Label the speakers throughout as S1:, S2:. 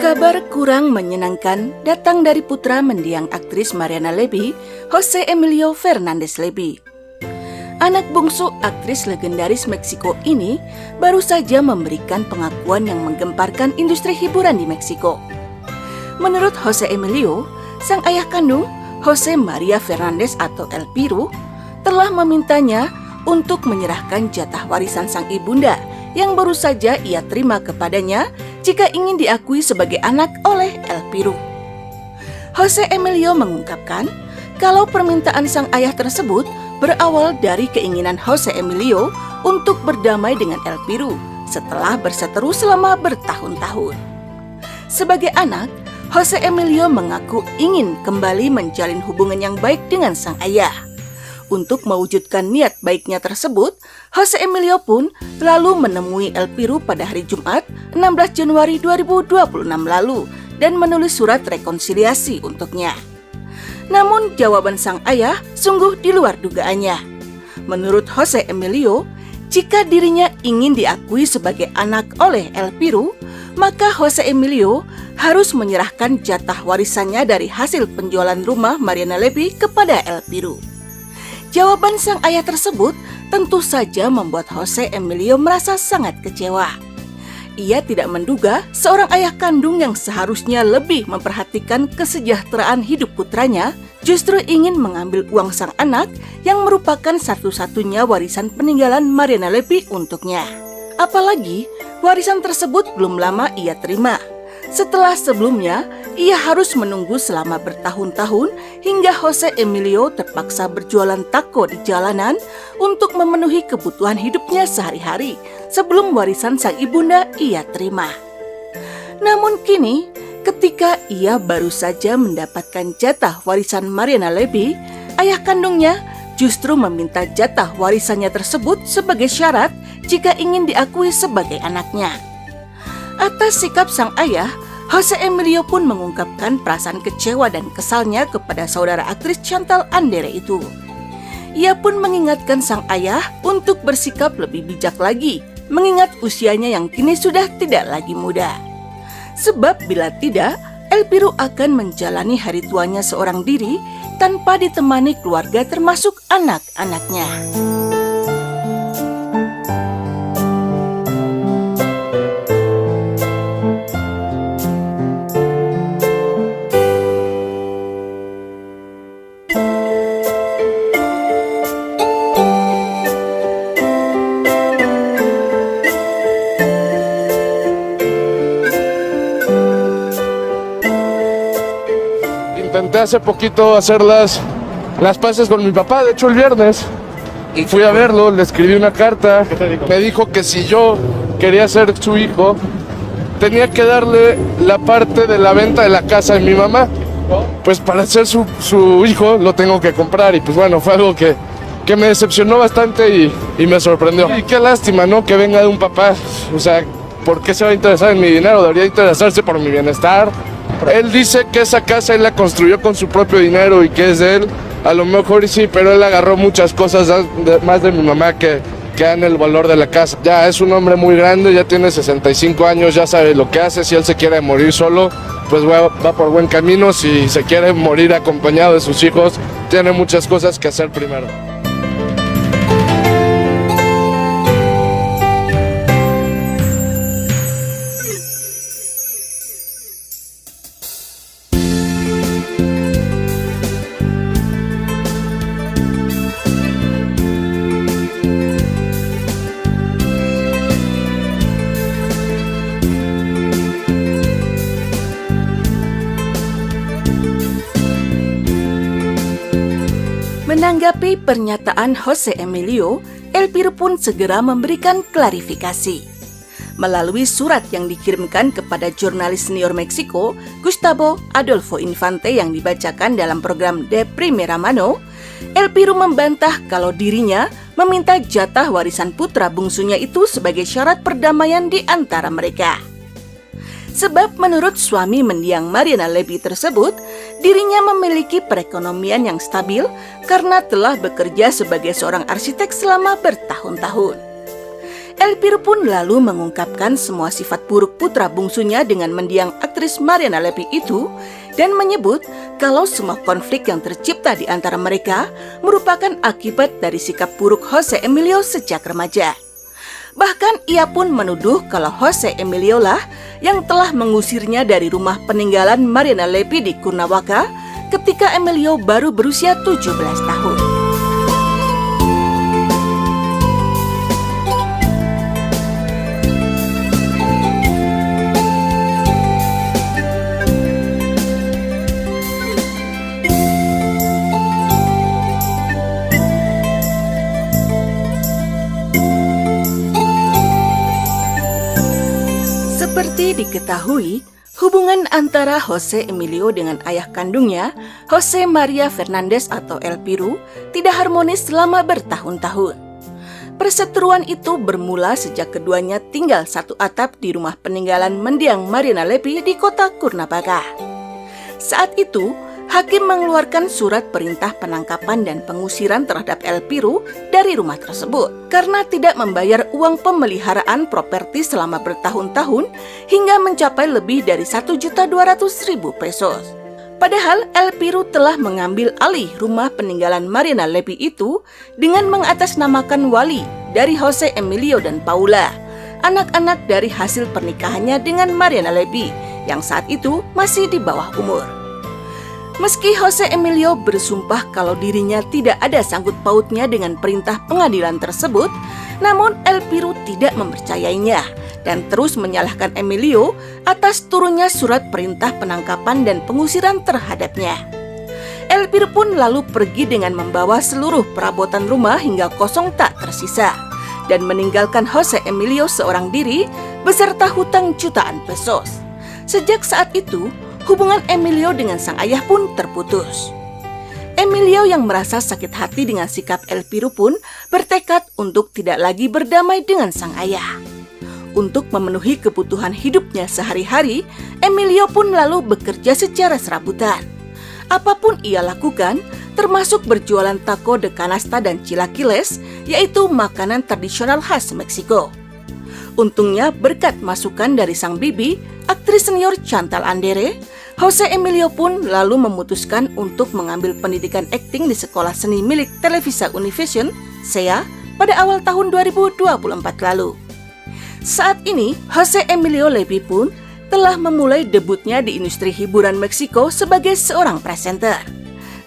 S1: Kabar kurang menyenangkan datang dari putra mendiang aktris Mariana Levy, Jose Emilio Fernandez Levy. Anak bungsu aktris legendaris Meksiko ini baru saja memberikan pengakuan yang menggemparkan industri hiburan di Meksiko. Menurut Jose Emilio, sang ayah kandung, Jose Maria Fernandez atau El Piru, telah memintanya untuk menyerahkan jatah warisan sang ibunda yang baru saja ia terima kepadanya jika ingin diakui sebagai anak oleh El Piru. Jose Emilio mengungkapkan kalau permintaan sang ayah tersebut berawal dari keinginan Jose Emilio untuk berdamai dengan El Piru setelah berseteru selama bertahun-tahun. Sebagai anak, Jose Emilio mengaku ingin kembali menjalin hubungan yang baik dengan sang ayah. Untuk mewujudkan niat baiknya tersebut, Jose Emilio pun lalu menemui El Piru pada hari Jumat 16 Januari 2026 lalu dan menulis surat rekonsiliasi untuknya. Namun jawaban sang ayah sungguh di luar dugaannya. Menurut Jose Emilio, jika dirinya ingin diakui sebagai anak oleh El Piru, maka Jose Emilio harus menyerahkan jatah warisannya dari hasil penjualan rumah Mariana Levy kepada El Piru. Jawaban sang ayah tersebut tentu saja membuat Jose Emilio merasa sangat kecewa. Ia tidak menduga seorang ayah kandung yang seharusnya lebih memperhatikan kesejahteraan hidup putranya justru ingin mengambil uang sang anak yang merupakan satu-satunya warisan peninggalan Mariana Levy untuknya. Apalagi warisan tersebut belum lama ia terima. Setelah sebelumnya, ia harus menunggu selama bertahun-tahun hingga Jose Emilio terpaksa berjualan taco di jalanan untuk memenuhi kebutuhan hidupnya sehari-hari sebelum warisan sang ibunda ia terima. Namun kini, ketika ia baru saja mendapatkan jatah warisan Mariana Levy, ayah kandungnya justru meminta jatah warisannya tersebut sebagai syarat jika ingin diakui sebagai anaknya. Atas sikap sang ayah, Jose Emilio pun mengungkapkan perasaan kecewa dan kesalnya kepada saudara aktris Chantal Andere itu. Ia pun mengingatkan sang ayah untuk bersikap lebih bijak lagi, mengingat usianya yang kini sudah tidak lagi muda. Sebab bila tidak, El Piru akan menjalani hari tuanya seorang diri tanpa ditemani keluarga termasuk anak-anaknya.
S2: Intenté hace poquito hacer las paces con mi papá, de hecho el viernes. Fui a verlo, le escribí una carta, me dijo que si yo quería ser su hijo, tenía que darle la parte de la venta de la casa de mi mamá. Pues para ser su hijo lo tengo que comprar y pues bueno, fue algo que me decepcionó bastante y me sorprendió. Y qué lástima, ¿no? Que venga de un papá, o sea, ¿por qué se va a interesar en mi dinero? Debería interesarse por mi bienestar. Él dice que esa casa él la construyó con su propio dinero y que es de él. A lo mejor sí, pero él agarró muchas cosas más de mi mamá que dan el valor de la casa. Ya es un hombre muy grande, ya tiene 65 años, ya sabe lo que hace. Si él se quiere morir solo, pues va por buen camino. Si se quiere morir acompañado de sus hijos, tiene muchas cosas que hacer primero.
S1: Menanggapi pernyataan Jose Emilio, El Piru pun segera memberikan klarifikasi. melalui surat yang dikirimkan kepada jurnalis senior Meksiko, Gustavo Adolfo Infante yang dibacakan dalam program De Primera Mano, El Piru membantah kalau dirinya meminta jatah warisan putra bungsunya itu sebagai syarat perdamaian di antara mereka. Sebab menurut suami mendiang Mariana Levy tersebut, dirinya memiliki perekonomian yang stabil karena telah bekerja sebagai seorang arsitek selama bertahun-tahun. El Piru pun lalu mengungkapkan semua sifat buruk putra bungsunya dengan mendiang aktris Mariana Levy itu dan menyebut kalau semua konflik yang tercipta di antara mereka merupakan akibat dari sikap buruk Jose Emilio sejak remaja. Bahkan ia pun menuduh kalau Jose Emilio lah yang telah mengusirnya dari rumah peninggalan Mariana Levy di Cuernavaca ketika Emilio baru berusia 17 tahun. Seperti diketahui, hubungan antara Jose Emilio dengan ayah kandungnya, Jose Maria Fernandez atau El Piru, tidak harmonis selama bertahun-tahun. Perseteruan itu bermula sejak keduanya tinggal satu atap di rumah peninggalan mendiang Mariana Levy di kota Cuernavaca. Saat itu, hakim mengeluarkan surat perintah penangkapan dan pengusiran terhadap El Piru dari rumah tersebut karena tidak membayar uang pemeliharaan properti selama bertahun-tahun hingga mencapai lebih dari 1.200.000 pesos. Padahal El Piru telah mengambil alih rumah peninggalan Mariana Levy itu dengan mengatasnamakan wali dari Jose Emilio dan Paula, anak-anak dari hasil pernikahannya dengan Mariana Levy yang saat itu masih di bawah umur. Meski Jose Emilio bersumpah kalau dirinya tidak ada sangkut pautnya dengan perintah pengadilan tersebut, namun El Piru tidak mempercayainya dan terus menyalahkan Emilio atas turunnya surat perintah penangkapan dan pengusiran terhadapnya. El Piru pun lalu pergi dengan membawa seluruh perabotan rumah hingga kosong tak tersisa dan meninggalkan Jose Emilio seorang diri beserta hutang jutaan pesos. Sejak saat itu, hubungan Emilio dengan sang ayah pun terputus. Emilio yang merasa sakit hati dengan sikap El Piru pun bertekad untuk tidak lagi berdamai dengan sang ayah. Untuk memenuhi kebutuhan hidupnya sehari-hari, Emilio pun lalu bekerja secara serabutan. Apapun ia lakukan, termasuk berjualan taco de canasta dan chilaquiles, yaitu makanan tradisional khas Meksiko. Untungnya berkat masukan dari sang bibi, aktris senior Chantal Andere, Jose Emilio pun lalu memutuskan untuk mengambil pendidikan akting di sekolah seni milik Televisa Univision, SEA, pada awal tahun 2024 lalu. Saat ini, Jose Emilio Levy pun telah memulai debutnya di industri hiburan Meksiko sebagai seorang presenter.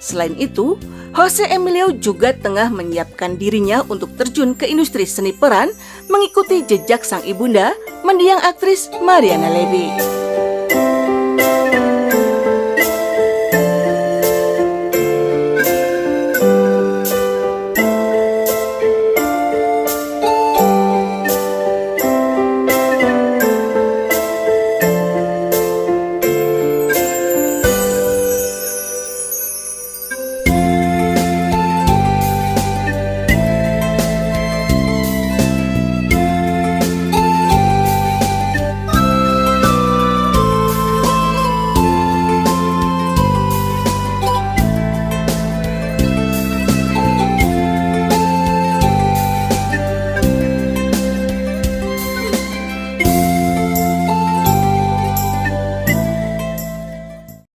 S1: Selain itu, Jose Emilio juga tengah menyiapkan dirinya untuk terjun ke industri seni peran mengikuti jejak sang ibunda, mendiang aktris Mariana Levy.